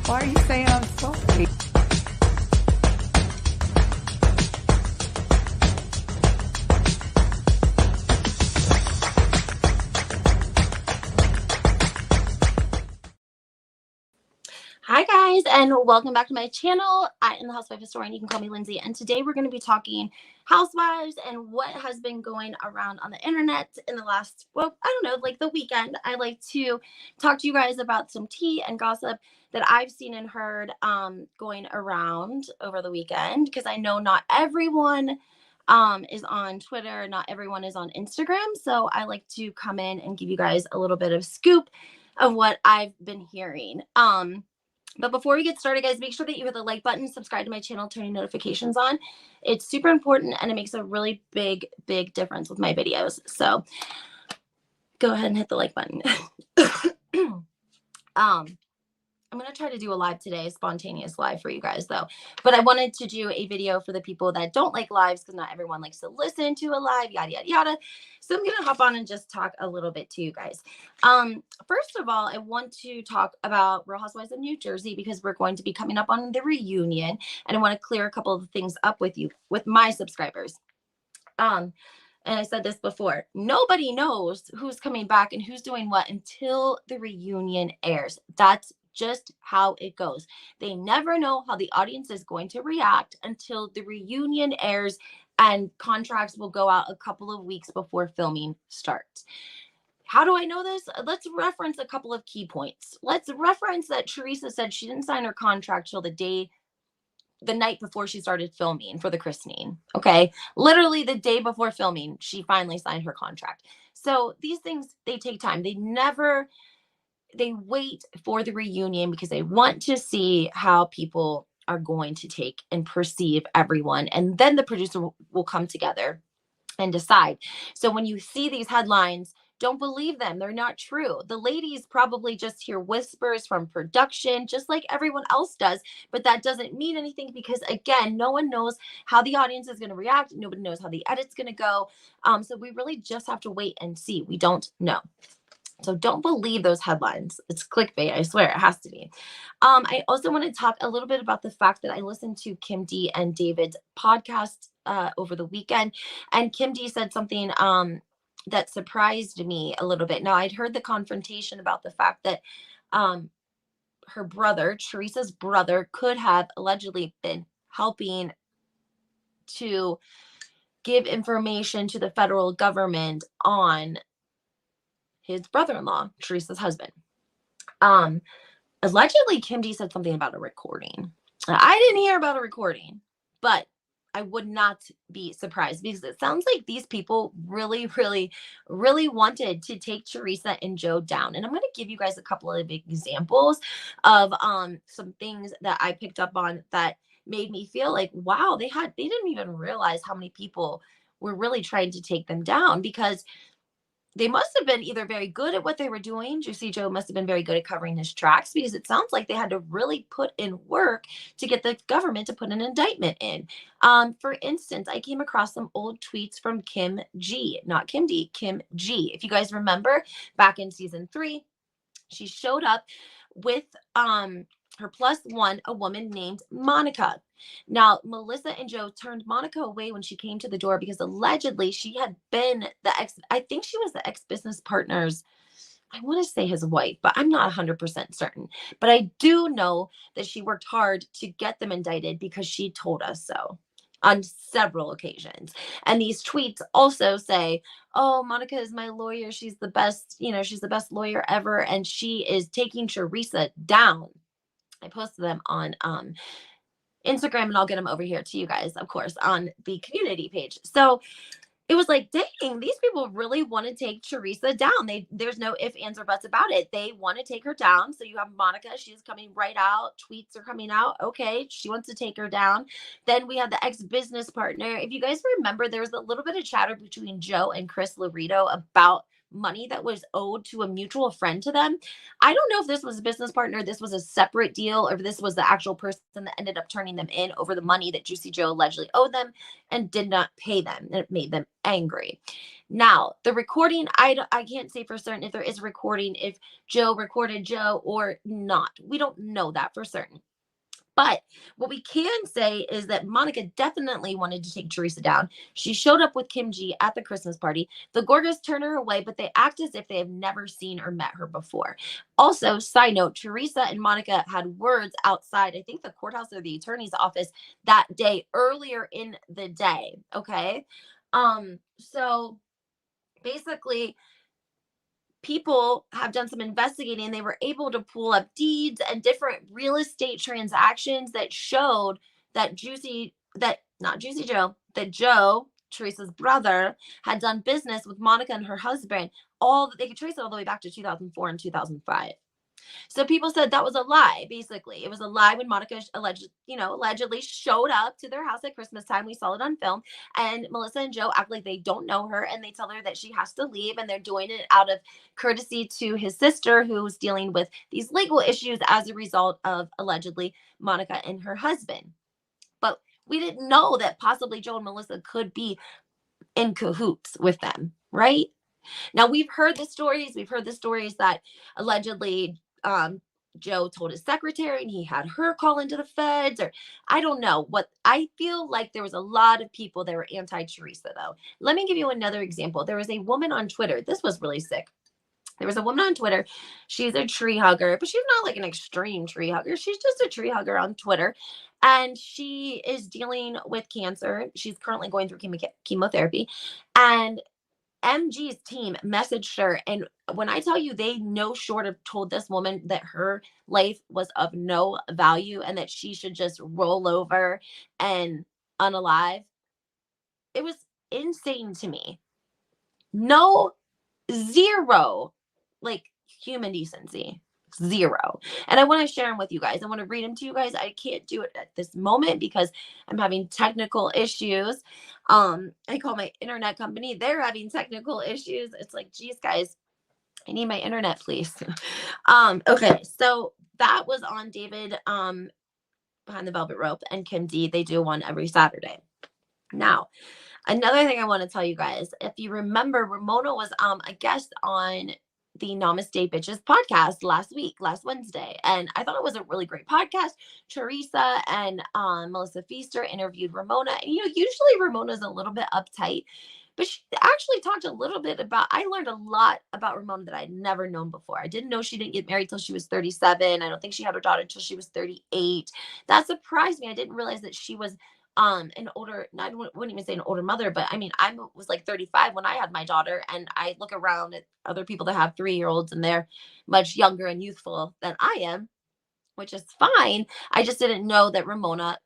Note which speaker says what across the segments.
Speaker 1: Why are you saying I'm sorry?
Speaker 2: Hi guys, and welcome back to my channel. I am the Housewife Historian. You can call me Lindsay. And today we're going to be talking Housewives and what has been going around on the internet in the last, well, I don't know, like the weekend. I like to talk to you guys about some tea and gossip that I've seen and heard going around over the weekend, because I know not everyone is on Twitter, not everyone is on Instagram. So I like to come in and give you guys a little bit of scoop of what I've been hearing. But before we get started, guys, make sure that you hit the like button, subscribe to my channel, turn your notifications on. It's super important, and it makes a really big, big difference with my videos. So go ahead and hit the like button. I'm going to try to do a live today, a spontaneous live for you guys, though. But I wanted to do a video for the people that don't like lives, because not everyone likes to listen to a live, yada, yada, yada. So I'm going to hop on and just talk a little bit to you guys. First of all, I want to talk about Real Housewives of New Jersey, because we're going to be coming up on the reunion, and I want to clear a couple of things up with you, with my subscribers. And I said this before, nobody knows who's coming back and who's doing what until the reunion airs. That's just how it goes. They never know how the audience is going to react until the reunion airs, and contracts will go out a couple of weeks before filming starts. How do I know this? Let's reference a couple of key points. Let's reference that Teresa said she didn't sign her contract till the night before she started filming for the christening. Okay. Literally the day before filming, she finally signed her contract. So these things, they take time. They wait for the reunion because they want to see how people are going to take and perceive everyone. And then the producer will come together and decide. So when you see these headlines, don't believe them. They're not true. The ladies probably just hear whispers from production, just like everyone else does. But that doesn't mean anything, because, again, no one knows how the audience is going to react. Nobody knows how the edit's going to go. So we really just have to wait and see. We don't know. So don't believe those headlines. It's clickbait. I swear it has to be. I also want to talk a little bit about the fact that I listened to Kim D and David's podcast over the weekend. And Kim D said something that surprised me a little bit. Now, I'd heard the confrontation about the fact that her brother, Teresa's brother, could have allegedly been helping to give information to the federal government on his brother-in-law, Teresa's husband. Allegedly, Kim D said something about a recording. I didn't hear about a recording, but I would not be surprised, because it sounds like these people really, really, really wanted to take Teresa and Joe down. And I'm going to give you guys a couple of examples of some things that I picked up on that made me feel like, wow, they didn't even realize how many people were really trying to take them down, because they must have been either very good at what they were doing. Juicy Joe must have been very good at covering his tracks, because it sounds like they had to really put in work to get the government to put an indictment in. For instance, I came across some old tweets from Kim G, not Kim D, Kim G. If you guys remember, back in season 3, she showed up with her plus one, a woman named Monica. Now, Melissa and Joe turned Monica away when she came to the door, because allegedly she had been I think she was the ex-business partner's, I want to say his wife, but I'm not 100% certain. But I do know that she worked hard to get them indicted, because she told us so on several occasions. And these tweets also say, oh, Monica is my lawyer. She's the best, she's the best lawyer ever. And she is taking Teresa down. I posted them on Instagram, and I'll get them over here to you guys, of course, on the community page. So it was like, dang, these people really want to take Teresa down. There's no ifs, ands, or buts about it. They want to take her down. So you have Monica. She's coming right out. Tweets are coming out. Okay, she wants to take her down. Then we have the ex-business partner. If you guys remember, there was a little bit of chatter between Joe and Chris Laredo about money that was owed to a mutual friend to them. I don't know if this was a business partner, this was a separate deal, or if this was the actual person that ended up turning them in over the money that Juicy Joe allegedly owed them and did not pay them. And it made them angry. Now, the recording, I can't say for certain if there is a recording, if Joe recorded Joe or not. We don't know that for certain. But what we can say is that Monica definitely wanted to take Teresa down. She showed up with Kim G at the Christmas party. The Gorgas turn her away, but they act as if they have never seen or met her before. Also, side note, Teresa and Monica had words outside, I think the courthouse or the attorney's office that day, earlier in the day. Okay. So basically, people have done some investigating. They were able to pull up deeds and different real estate transactions that showed that Joe, Teresa's brother, had done business with Monica and her husband. They could trace it all the way back to 2004 and 2005. So people said that was a lie. Basically, it was a lie when Monica allegedly showed up to their house at Christmas time. We saw it on film, and Melissa and Joe act like they don't know her, and they tell her that she has to leave, and they're doing it out of courtesy to his sister, who's dealing with these legal issues as a result of allegedly Monica and her husband. But we didn't know that possibly Joe and Melissa could be in cahoots with them, right? Now, we've heard the stories. We've heard the stories that allegedly Joe told his secretary and he had her call into the feds, or I don't know. What I feel like there was a lot of people that were anti-Teresa, though. Let me give you another example. There was a woman on Twitter. This was really sick. There was a woman on Twitter. She's a tree hugger, but she's not like an extreme tree hugger. She's just a tree hugger on Twitter. And she is dealing with cancer. She's currently going through chemotherapy. And MG's team messaged her, and when I tell you, they no short of told this woman that her life was of no value and that she should just roll over and unalive. It was insane to me. No, zero, like human decency. Zero. And I want to share them with you guys. I want to read them to you guys. I can't do it at this moment because I'm having technical issues. I call my internet company. They're having technical issues. It's like, geez, guys, I need my internet, please. Okay. So that was on David Behind the Velvet Rope and Kim D. They do one every Saturday. Now, another thing I want to tell you guys, if you remember, Ramona was a guest on the Namaste Bitches podcast last Wednesday. And I thought it was a really great podcast. Teresa and Melissa Feaster interviewed Ramona. And, usually Ramona's a little bit uptight, but she actually talked a little bit about, I learned a lot about Ramona that I'd never known before. I didn't know she didn't get married till she was 37. I don't think she had her daughter until she was 38. That surprised me. I didn't realize that she was an older, I wouldn't even say an older mother, but I mean, I was like 35 when I had my daughter, and I look around at other people that have 3-year-olds and they're much younger and youthful than I am, which is fine. I just didn't know that Ramona,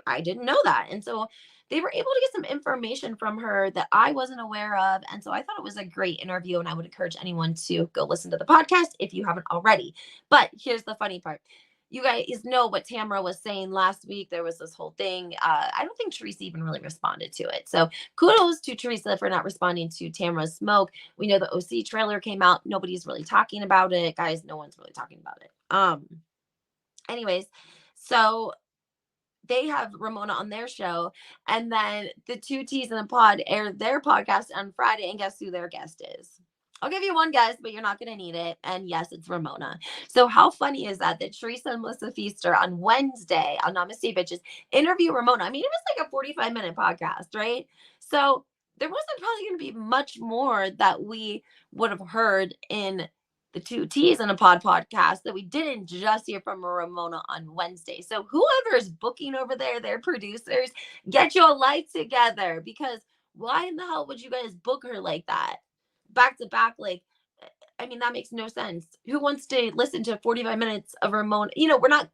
Speaker 2: I didn't know that. And so they were able to get some information from her that I wasn't aware of. And so I thought it was a great interview, and I would encourage anyone to go listen to the podcast if you haven't already. But here's the funny part. You guys know what Tamara was saying last week. There was this whole thing. I don't think Teresa even really responded to it. So kudos to Teresa for not responding to Tamara's smoke. We know the OC trailer came out. Nobody's really talking about it. Guys, no one's really talking about it. Anyways, so they have Ramona on their show, and then the two T's in the pod aired their podcast on Friday, and guess who their guest is? I'll give you one guess, but you're not going to need it. And yes, it's Ramona. So how funny is that Teresa and Melissa Feaster on Wednesday on Namaste Bitches interview Ramona? I mean, it was like a 45-minute podcast, right? So there wasn't probably going to be much more that we would have heard in the two T's in a podcast that we didn't just hear from Ramona on Wednesday. So whoever is booking over there, their producers, get your life together, because why in the hell would you guys book her like that? Back to back, like, I mean, that makes no sense. Who wants to listen to 45 minutes of Ramona? We're not,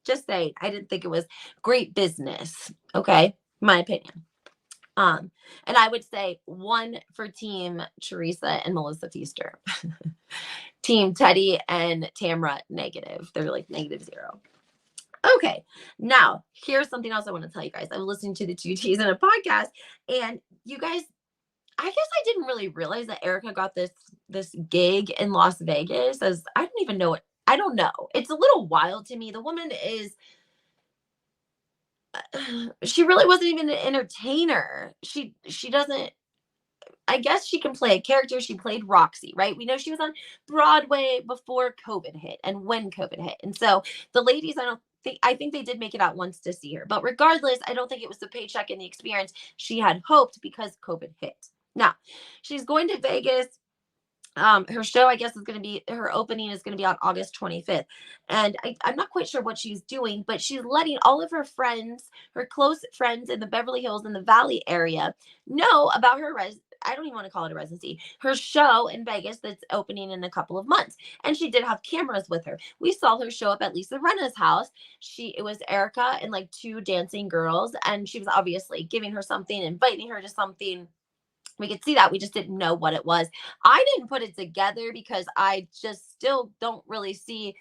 Speaker 2: just saying, I didn't think it was great business. Okay. My opinion. And I would say 1 for team Teresa and Melissa Feaster. Team Teddy and Tamara, negative. They're like -0. Okay. Now, here's something else I want to tell you guys. I'm listening to the two T's in a podcast, and you guys, I guess I didn't really realize that Erika got this gig in Las Vegas, as I don't even know it. I don't know. It's a little wild to me. The woman is she really wasn't even an entertainer. She doesn't, I guess she can play a character. She played Roxy, right? We know she was on Broadway before COVID hit and when COVID hit. And so the ladies, I think they did make it out once to see her. But regardless, I don't think it was the paycheck and the experience she had hoped because COVID hit. Now, she's going to Vegas. Her show, I guess, is going to be, her opening is going to be on August 25th. And I'm not quite sure what she's doing, but she's letting all of her friends, her close friends in the Beverly Hills and the Valley area know about her I don't even want to call it a residency, her show in Vegas that's opening in a couple of months. And she did have cameras with her. We saw her show up at Lisa Rinna's house. It was Erika and like two dancing girls. And she was obviously giving her something, inviting her to something. We could see that. We just didn't know what it was. I didn't put it together because I just still don't really see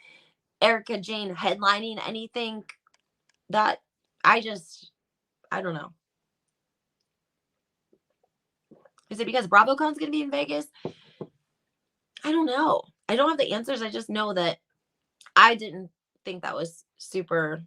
Speaker 2: Erika Jayne headlining anything that I don't know. Is it because BravoCon's going to be in Vegas? I don't know. I don't have the answers. I just know that I didn't think that was super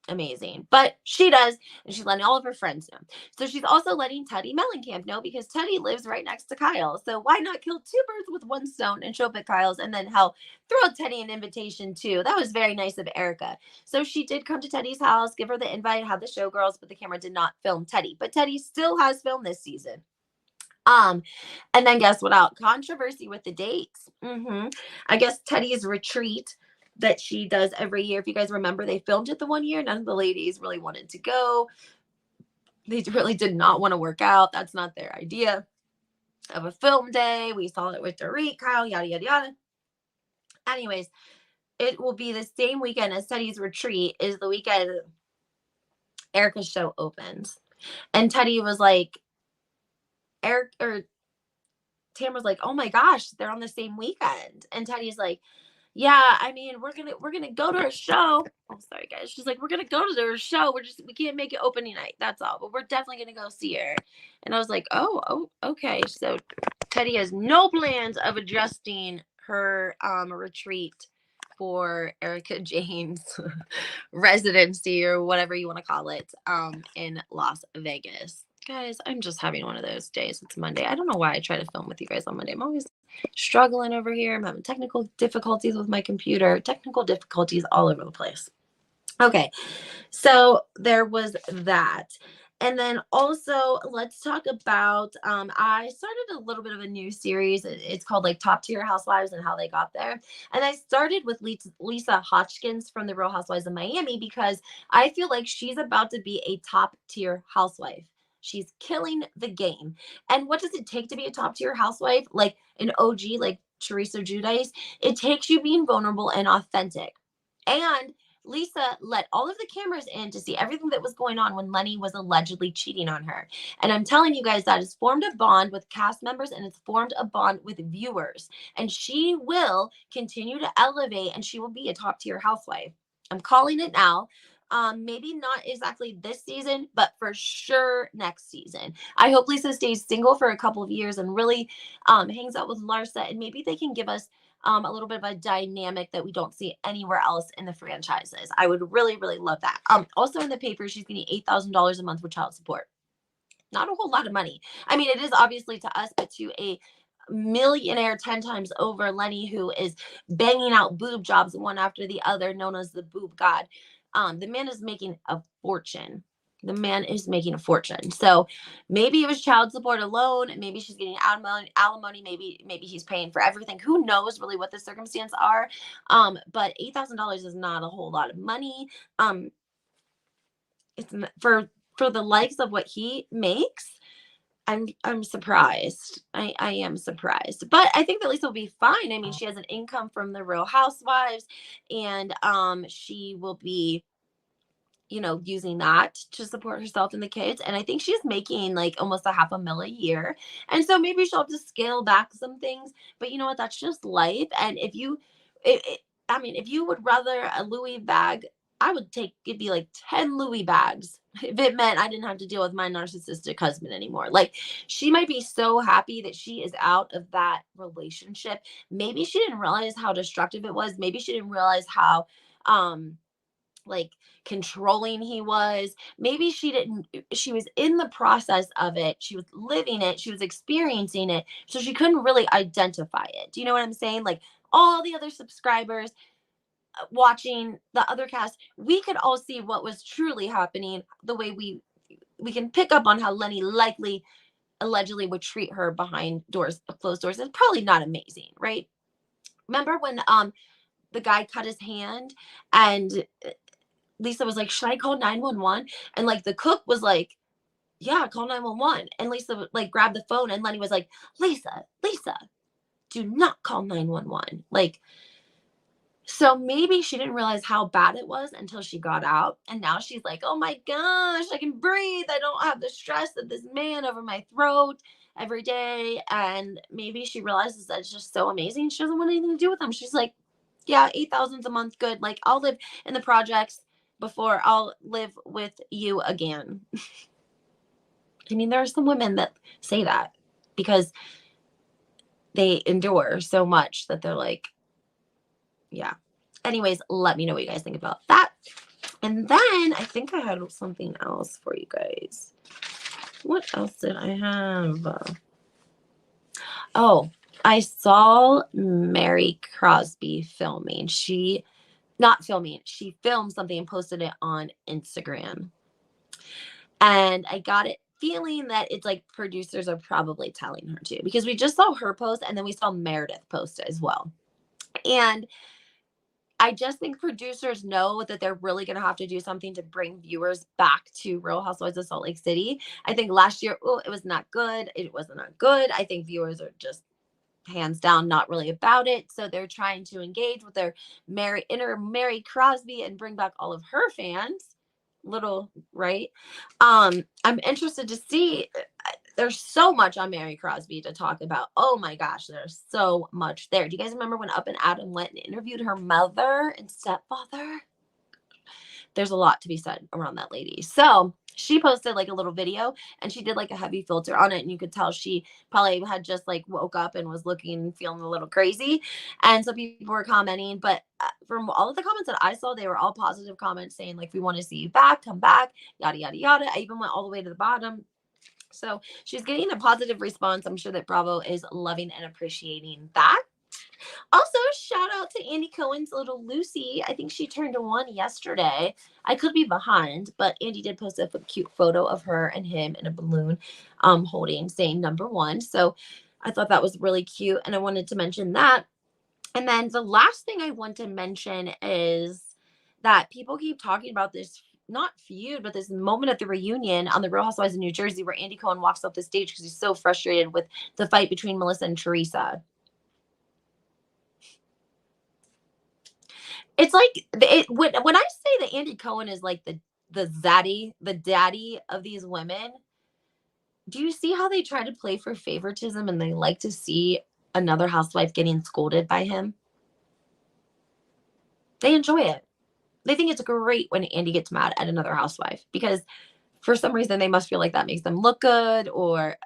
Speaker 2: amazing, but she does, and she's letting all of her friends know. So she's also letting Teddi Mellencamp know, because Teddi lives right next to Kyle. So why not kill two birds with one stone and show up at Kyle's, and then throw Teddi an invitation too? That was very nice of Erika. So she did come to Teddi's house, give her the invite, have the showgirls, but the camera did not film Teddi. But Teddi still has filmed this season. And then guess what? Out controversy with the dates. I guess Teddi's retreat that she does every year. If you guys remember, they filmed it the one year. None of the ladies really wanted to go. They really did not want to work out. That's not their idea of a film day. We saw it with Erika, yada, yada, yada. Anyways, it will be the same weekend as Teddi's retreat is the weekend Erika's show opens. And Teddi was like, Tam was like, oh my gosh, they're on the same weekend. And Teddi's like, yeah, I mean, we're gonna go to her show. Oh, sorry guys. She's like, we're gonna go to her show. We can't make it opening night. That's all. But we're definitely gonna go see her. And I was like, oh, okay. So Teddi has no plans of adjusting her retreat for Erika Jayne's residency, or whatever you want to call it, in Las Vegas. Guys, I'm just having one of those days. It's Monday. I don't know why I try to film with you guys on Monday. I'm always struggling over here. I'm having technical difficulties with my computer, technical difficulties all over the place. Okay, so there was that. And then also let's talk about, I started a little bit of a new series. It's called like Top Tier Housewives and how they got there. And I started with Lisa Hochstein from the Real Housewives of Miami, because I feel like she's about to be a top tier housewife. She's killing the game. And what does it take to be a top tier housewife? Like an OG, like Teresa Giudice? It takes you being vulnerable and authentic. And Lisa let all of the cameras in to see everything that was going on when Lenny was allegedly cheating on her. And I'm telling you guys, that has formed a bond with cast members, and it's formed a bond with viewers. And she will continue to elevate, and she will be a top tier housewife. I'm calling it now. Maybe not exactly this season, but for sure next season. I hope Lisa stays single for a couple of years and really hangs out with Larsa, and maybe they can give us a little bit of a dynamic that we don't see anywhere else in the franchises. I would really, really love that. Also in the paper, she's getting $8,000 a month for child support. Not a whole lot of money. I mean, it is obviously to us, but to a millionaire 10 times over, Lenny, who is banging out boob jobs one after the other, known as the boob god. The man is making a fortune. The man is making a fortune. So maybe it was child support alone. Maybe she's getting alimony. Maybe he's paying for everything. Who knows really what the circumstances are? But $8,000 is not a whole lot of money. It's for the likes of what he makes. I'm surprised. I am surprised. But I think that Lisa will be fine. I mean, she has an income from the Real Housewives, and she will be, using that to support herself and the kids. And I think she's making like almost $500,000 a year. And so maybe she'll have to scale back some things. But you know what? That's just life. And if you would rather a Louis bag I would give me like 10 Louis bags if it meant I didn't have to deal with my narcissistic husband anymore. Like, she might be so happy that she is out of that relationship. Maybe she didn't realize how destructive it was. Maybe she didn't realize how like controlling he was. Maybe she was in the process of it. She was living it. She was experiencing it. So she couldn't really identify it. Do you know what I'm saying? Like, all the other subscribers watching the other cast, we could all see what was truly happening, the way we can pick up on how Lenny allegedly would treat her behind doors, closed doors. It's probably not amazing, right? Remember when the guy cut his hand and Lisa was like, should I call 911? And like the cook was like, yeah, call 911. And Lisa like grabbed the phone and Lenny was like, Lisa, do not call 911. Like, so maybe she didn't realize how bad it was until she got out. And now she's like, oh my gosh, I can breathe. I don't have the stress of this man over my throat every day. And maybe she realizes that it's just so amazing. She doesn't want anything to do with him. She's like, yeah, 8,000 a month. Good. Like, I'll live in the projects before I'll live with you again. I mean, there are some women that say that because they endure so much that they're like, yeah. Anyways, let me know what you guys think about that. And then I think I had something else for you guys. What else did I have? Oh, I saw Mary Crosby filming. She filmed something and posted it on Instagram. And I got it feeling that it's like producers are probably telling her to, because we just saw her post and then we saw Meredith post as well. And I just think producers know that they're really going to have to do something to bring viewers back to Real Housewives of Salt Lake City. I think last year, it was not good. It wasn't not good. I think viewers are just hands down not really about it. So they're trying to engage with their inner Mary Crosby and bring back all of her fans. Right? I'm interested to see. There's so much on Mary Crosby to talk about. Oh my gosh, there's so much there. Do you guys remember when Up and Adam went and interviewed her mother and stepfather? There's a lot to be said around that lady. So she posted like a little video and she did like a heavy filter on it. And you could tell she probably had just like woke up and was feeling a little crazy. And so people were commenting, but from all of the comments that I saw, they were all positive comments saying like, we want to see you back, come back, yada, yada, yada. I even went all the way to the bottom. So she's getting a positive response. I'm sure that Bravo is loving and appreciating that. Also, shout out to Andy Cohen's little Lucy. I think she turned 1 yesterday. I could be behind, but Andy did post a cute photo of her and him in a balloon saying number 1. So I thought that was really cute. And I wanted to mention that. And then the last thing I want to mention is that people keep talking about this, not feud, but this moment at the reunion on the Real Housewives of New Jersey where Andy Cohen walks off the stage because he's so frustrated with the fight between Melissa and Teresa. It's like when I say that Andy Cohen is like the daddy of these women, do you see how they try to play for favoritism and they like to see another housewife getting scolded by him? They enjoy it. They think it's great when Andy gets mad at another housewife because for some reason they must feel like that makes them look good, or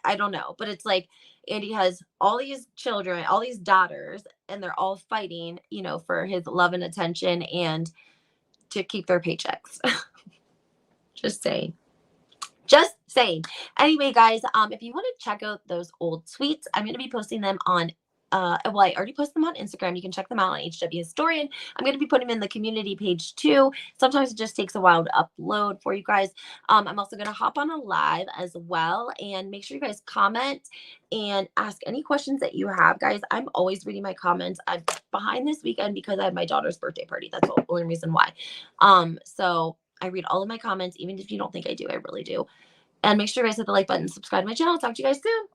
Speaker 2: I don't know. But it's like Andy has all these children, all these daughters, and they're all fighting, for his love and attention and to keep their paychecks. Just saying. Anyway, guys, if you want to check out those old tweets, I'm going to be posting them on I already posted them on Instagram. You can check them out on HW Historian. I'm going to be putting them in the community page too. Sometimes it just takes a while to upload for you guys. I'm also going to hop on a live as well, and make sure you guys comment and ask any questions that you have, guys. I'm always reading my comments. I'm behind this weekend because I had my daughter's birthday party. That's the only reason why. So I read all of my comments, even if you don't think I do, I really do. And make sure you guys hit the like button, subscribe to my channel. Talk to you guys soon.